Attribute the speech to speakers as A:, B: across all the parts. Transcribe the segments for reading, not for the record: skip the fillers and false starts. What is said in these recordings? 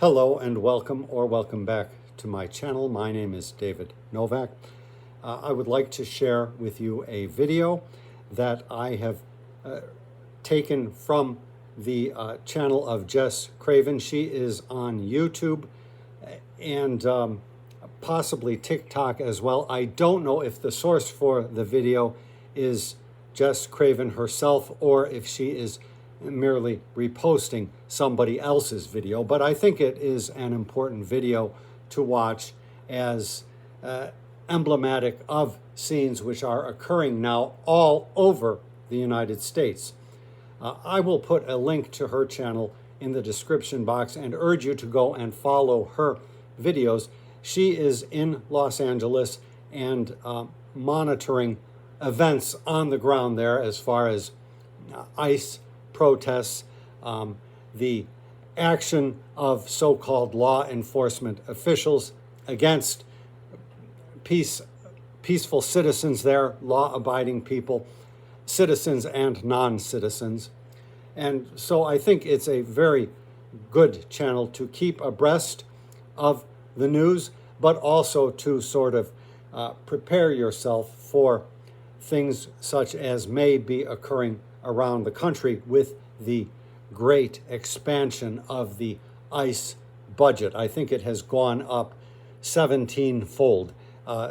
A: Hello and welcome or welcome back to my channel. My name is David Novak. I would like to share with you a video that I have taken from the channel of Jess Craven. She is on YouTube and possibly TikTok as well. I don't know if the source for the video is Jess Craven herself or if she is merely reposting somebody else's video, but I think it is an important video to watch as emblematic of scenes which are occurring now all over the United States. I will put a link to her channel in the description box and urge you to go and follow her videos. She is in Los Angeles and monitoring events on the ground there as far as ICE protests, the action of so-called law enforcement officials against peaceful citizens there, law-abiding people, citizens and non-citizens. And so I think it's a very good channel to keep abreast of the news, but also to sort of prepare yourself for things such as may be occurring around the country with the great expansion of the ICE budget. I think it has gone up 17-fold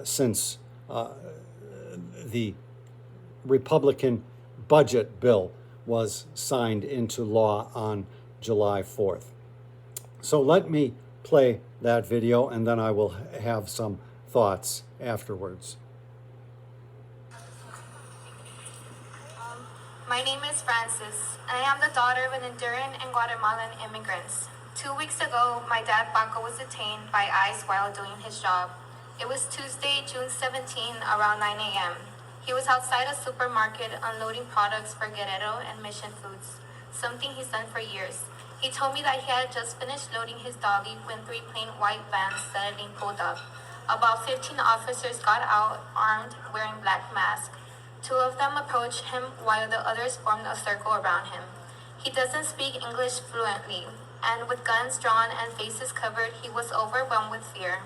A: since the Republican budget bill was signed into law on July 4th. So let me play that video and then I will have some thoughts afterwards.
B: My name is Francis, and I am the daughter of an Honduran and Guatemalan immigrants. 2 weeks ago, my dad Paco was detained by ICE while doing his job. It was Tuesday, June 17, around 9 a.m. He was outside a supermarket unloading products for Guerrero and Mission Foods, something he's done for years. He told me that he had just finished loading his dolly when 3 plain white vans suddenly pulled up. About 15 officers got out, armed, wearing black masks. 2 of them approached him while the others formed a circle around him. He doesn't speak English fluently, and with guns drawn and faces covered, he was overwhelmed with fear.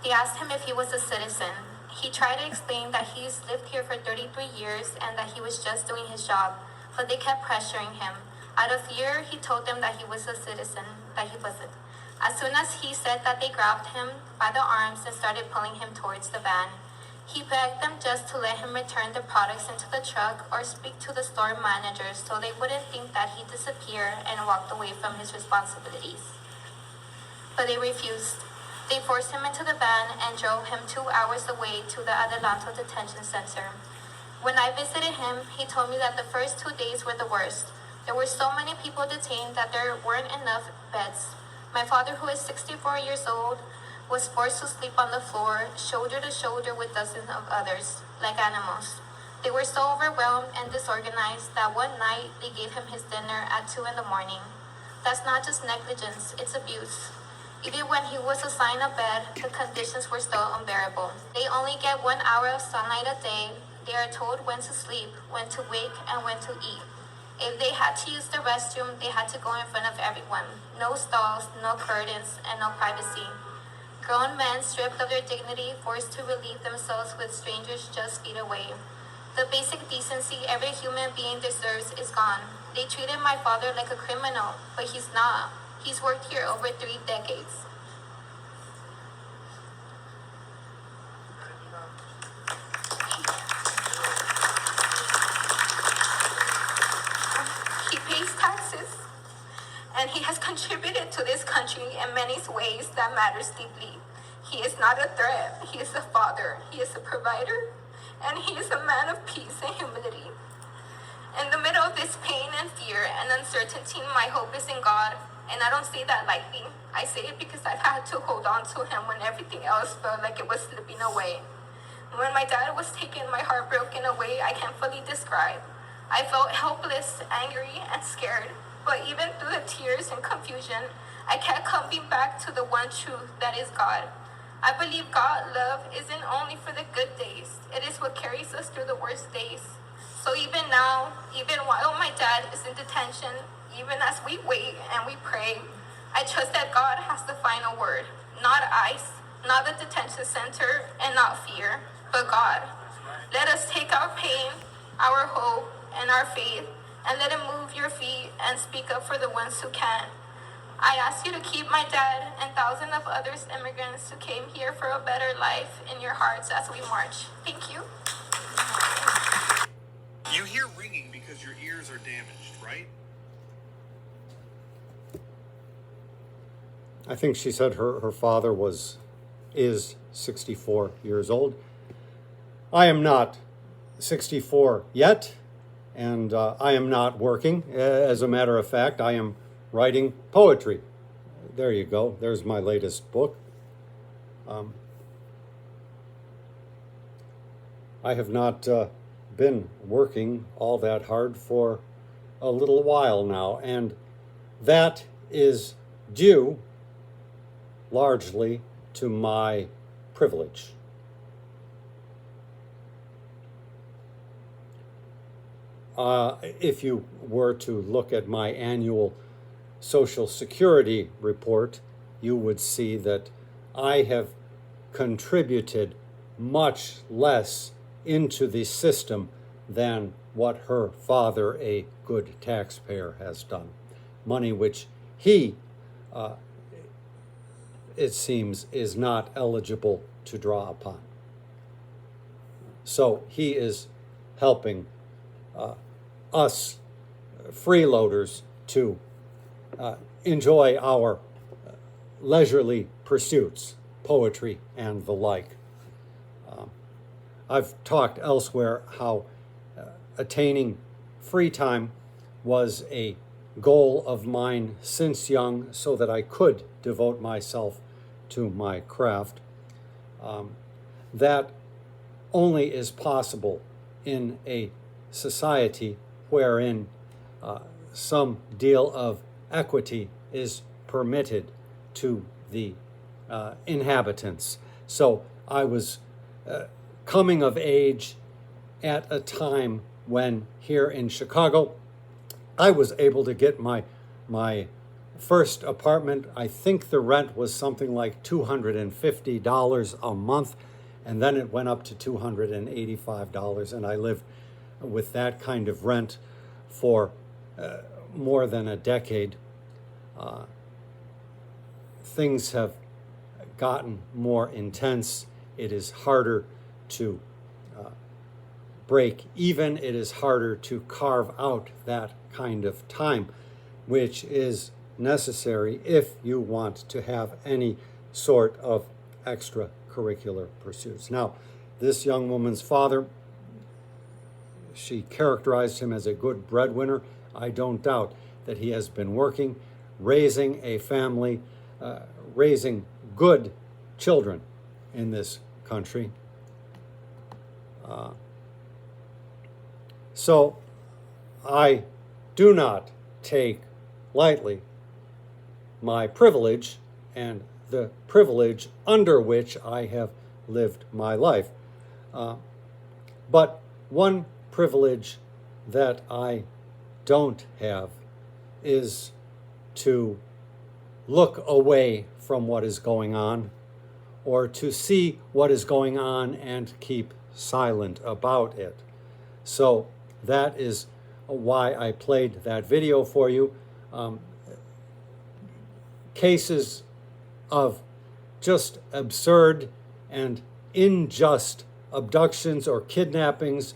B: They asked him if he was a citizen. He tried to explain that he's lived here for 33 years and that he was just doing his job, but they kept pressuring him. Out of fear, he told them that he was a citizen, that he wasn't. As soon as he said that, they grabbed him by the arms and started pulling him towards the van. He begged them just to let him return the products into the truck or speak to the store managers so they wouldn't think that he disappeared and walked away from his responsibilities. But they refused. They forced him into the van and drove him 2 hours away to the Adelanto Detention Center. When I visited him, he told me that the first 2 days were the worst. There were so many people detained that there weren't enough beds. My father, who is 64 years old, was forced to sleep on the floor, shoulder to shoulder with dozens of others, like animals. They were so overwhelmed and disorganized that one night they gave him his dinner at 2 in the morning. That's not just negligence, it's abuse. Even when he was assigned a bed, the conditions were still unbearable. They only get 1 hour of sunlight a day. They are told when to sleep, when to wake, and when to eat. If they had to use the restroom, they had to go in front of everyone. No stalls, no curtains, and no privacy. Grown men stripped of their dignity, forced to relieve themselves with strangers just feet away. The basic decency every human being deserves is gone. They treated my father like a criminal, but he's not. He's worked here over 3 decades. He pays taxes, and he has contributed to this country in many ways that matters deeply. He is not a threat. He is a father. He is a provider, and he is a man of peace and humility. In the middle of this pain and fear and uncertainty, my hope is in God, and I don't say that lightly. I say it because I've had to hold on to him when everything else felt like it was slipping away. When my dad was taken, my heart broke in a way I can't fully describe. I felt helpless, angry, and scared. But even through the tears and confusion, I kept coming back to the one truth that is God. I believe God's love isn't only for the good days. It is what carries us through the worst days. So even now, even while my dad is in detention, even as we wait and we pray, I trust that God has the final word, not ICE, not the detention center, and not fear, but God. Let us take our pain, our hope, and our faith, and let it move your feet and speak up for the ones who can. I ask you to keep my dad and thousands of other immigrants who came here for a better life in your hearts as we march. Thank you.
C: You hear ringing because your ears are damaged, right?
A: I think she said her father is 64 years old. I am not 64 yet, and I am not working. As a matter of fact, I am writing poetry. There you go. There's my latest book. I have not been working all that hard for a little while now, and that is due largely to my privilege. If you were to look at my annual Social Security report, you would see that I have contributed much less into the system than what her father, a good taxpayer, has done. Money which he, it seems, is not eligible to draw upon. So he is helping us freeloaders to enjoy our leisurely pursuits, poetry and the like. I've talked elsewhere how attaining free time was a goal of mine since young so that I could devote myself to my craft. That only is possible in a society wherein some deal of equity is permitted to the inhabitants. So I was coming of age at a time when here in Chicago, I was able to get my first apartment. I think the rent was something like $250 a month, and then it went up to $285, and I lived with that kind of rent for more than a decade. Things have gotten more intense. It is harder to break even. It is harder to carve out that kind of time, which is necessary if you want to have any sort of extracurricular pursuits. Now, this young woman's father, she characterized him as a good breadwinner. I don't doubt that he has been working, raising a family, raising good children in this country. So I do not take lightly my privilege and the privilege under which I have lived my life. But one privilege that I don't have is to look away from what is going on, or to see what is going on and keep silent about it. So that is why I played that video for you. Cases of just absurd and unjust abductions or kidnappings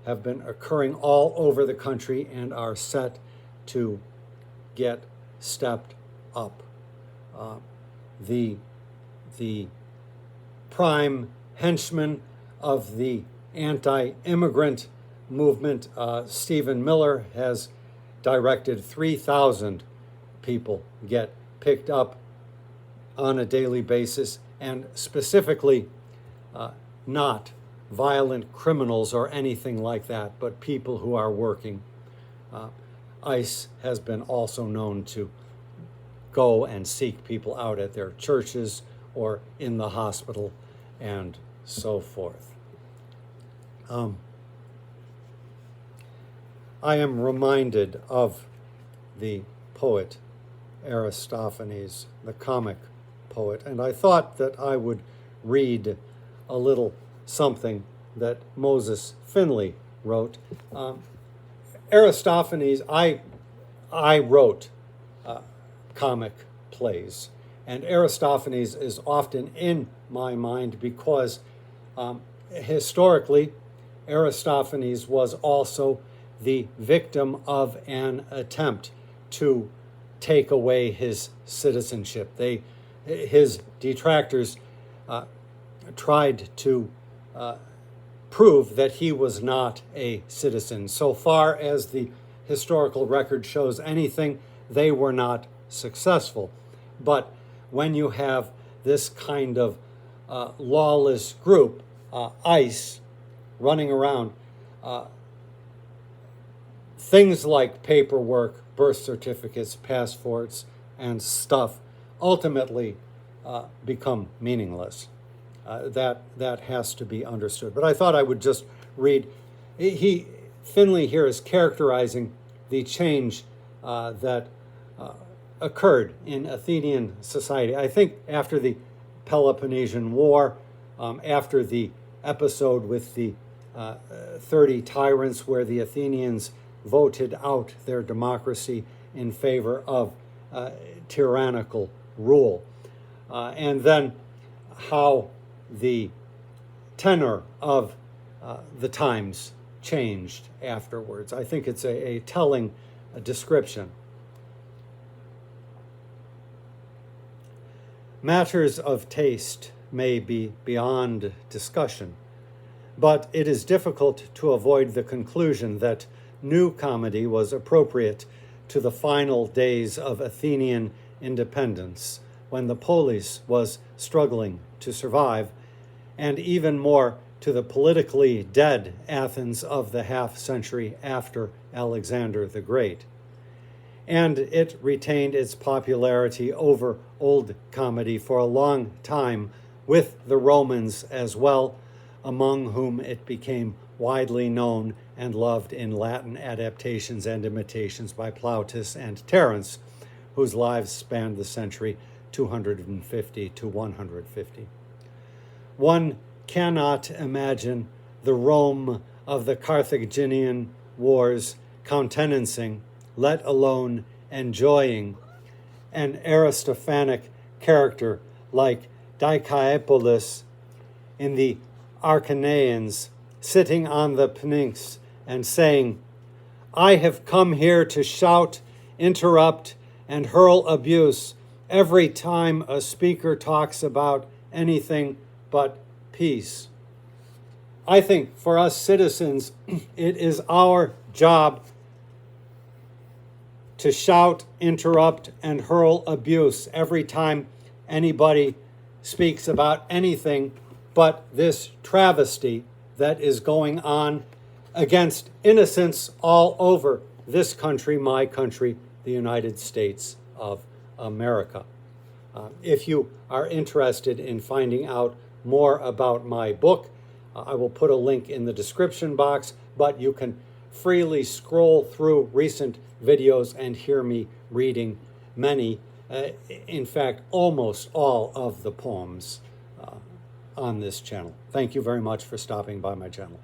A: have been occurring all over the country and are set to get stepped up. The prime henchman of the anti-immigrant movement, Stephen Miller, has directed 3,000 people get picked up on a daily basis, and specifically not violent criminals or anything like that, but people who are working. ICE has been also known to go and seek people out at their churches or in the hospital and so forth. I am reminded of the poet Aristophanes, the comic poet. And I thought that I would read a little something that Moses Finley wrote. Aristophanes, I wrote comic plays, and Aristophanes is often in my mind because historically, Aristophanes was also the victim of an attempt to take away his citizenship. His detractors tried to prove that he was not a citizen. So far as the historical record shows anything, they were not successful. But when you have this kind of lawless group, ICE, running around, things like paperwork, birth certificates, passports, and stuff ultimately become meaningless. That has to be understood. But I thought I would just read. Finley here is characterizing the change that occurred in Athenian society. I think after the Peloponnesian War, after the episode with the 30 tyrants, where the Athenians voted out their democracy in favor of tyrannical rule, and then how the tenor of the times changed afterwards. I think it's a telling description. Matters of taste may be beyond discussion, but it is difficult to avoid the conclusion that new comedy was appropriate to the final days of Athenian independence, when the polis was struggling to survive, and even more to the politically dead Athens of the half-century after Alexander the Great. And it retained its popularity over old comedy for a long time with the Romans as well, among whom it became widely known and loved in Latin adaptations and imitations by Plautus and Terence, whose lives spanned the century 250 to 150. One cannot imagine the Rome of the Carthaginian wars countenancing, let alone enjoying, an Aristophanic character like Dicaeopolis in the Acarnanians, sitting on the Pnyx and saying, "I have come here to shout, interrupt, and hurl abuse every time a speaker talks about anything but peace." I think for us citizens, it is our job to shout, interrupt, and hurl abuse every time anybody speaks about anything but this travesty that is going on against innocents all over this country, my country, the United States of America. If you are interested in finding out more about my book, I will put a link in the description box, but you can freely scroll through recent videos and hear me reading many, in fact, almost all of the poems on this channel. Thank you very much for stopping by my channel.